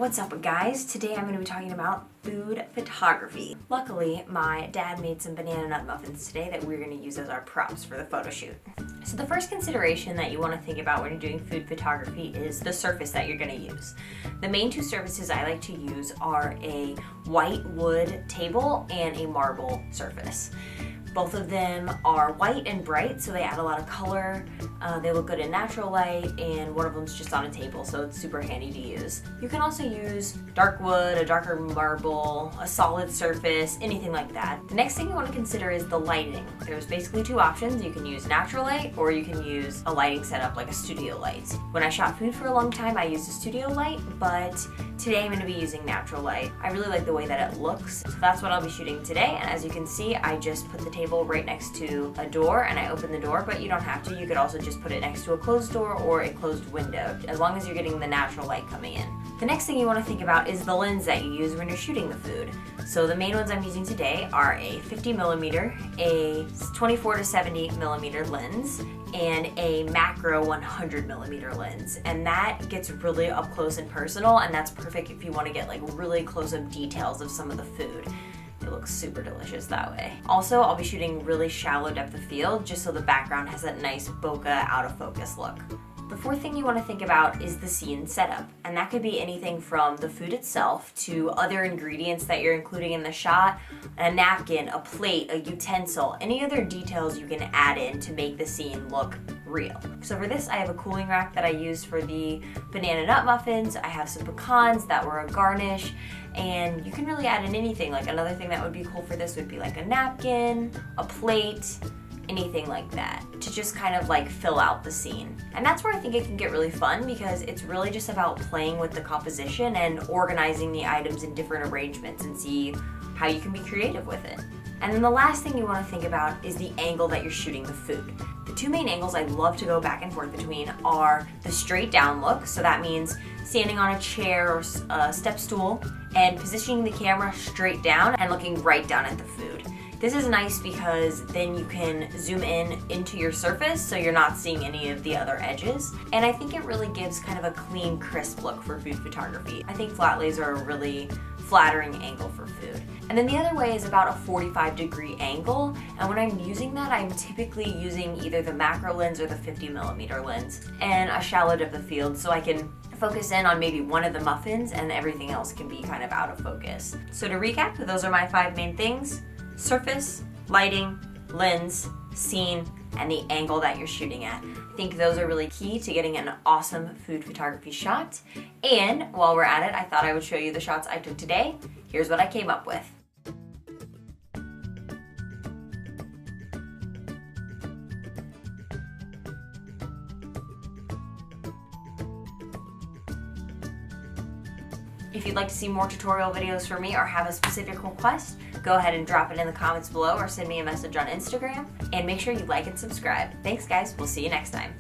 What's up guys? Today I'm going to be talking about food photography. Luckily, my dad made some banana nut muffins today that we're going to use as our props for the photo shoot. So the first consideration that you want to think about when you're doing food photography is the surface that you're going to use. The main two surfaces I like to use are a white wood table and a marble surface. Both of them are white and bright, so they add a lot of color. They look good in natural light, and one of them's just on a table, so it's super handy to use. You can also use dark wood, a darker marble, a solid surface, anything like that. The next thing you want to consider is the lighting. There's basically two options. You can use natural light, or you can use a lighting setup like a studio light. When I shot food for a long time, I used a studio light, but today I'm going to be using natural light. I really like the way that it looks, so that's what I'll be shooting today. And as you can see, I just put the table right next to a door and I open the door, but you don't have to. You could also just put it next to a closed door or a closed window, as long as you're getting the natural light coming in. The next thing you want to think about is the lens that you use when you're shooting the food. So the main ones I'm using today are a 50mm, a 24 to 70mm lens, and a macro 100mm lens. And that gets really up close and personal, and that's perfect if you want to get like really close up details of some of the food. It looks super delicious that way. Also, I'll be shooting really shallow depth of field just so the background has that nice bokeh out of focus look. The fourth thing you want to think about is the scene setup, and that could be anything from the food itself to other ingredients that you're including in the shot, a napkin, a plate, a utensil, any other details you can add in to make the scene look real. So for this, I have a cooling rack that I used for the banana nut muffins. I have some pecans that were a garnish, and you can really add in anything. Like another thing that would be cool for this would be like a napkin, a plate, anything like that, to just kind of like fill out the scene. And that's where I think it can get really fun, because it's really just about playing with the composition and organizing the items in different arrangements and see how you can be creative with it. And then the last thing you want to think about is the angle that you're shooting the food. The two main angles I love to go back and forth between are the straight down look, so that means standing on a chair or a step stool and positioning the camera straight down and looking right down at the food. This is nice because then you can zoom in into your surface so you're not seeing any of the other edges. And I think it really gives kind of a clean, crisp look for food photography. I think flat lays are a really flattering angle for food. And then the other way is about a 45-degree angle. And when I'm using that, I'm typically using either the macro lens or the 50mm lens and a shallow depth of field, so I can focus in on maybe one of the muffins and everything else can be kind of out of focus. So to recap, those are my 5 main things: surface, lighting, lens, scene, and the angle that you're shooting at. I think those are really key to getting an awesome food photography shot. And while we're at it, I thought I would show you the shots I took today. Here's what I came up with. If you'd like to see more tutorial videos from me or have a specific request, go ahead and drop it in the comments below or send me a message on Instagram. And make sure you like and subscribe. Thanks guys, we'll see you next time.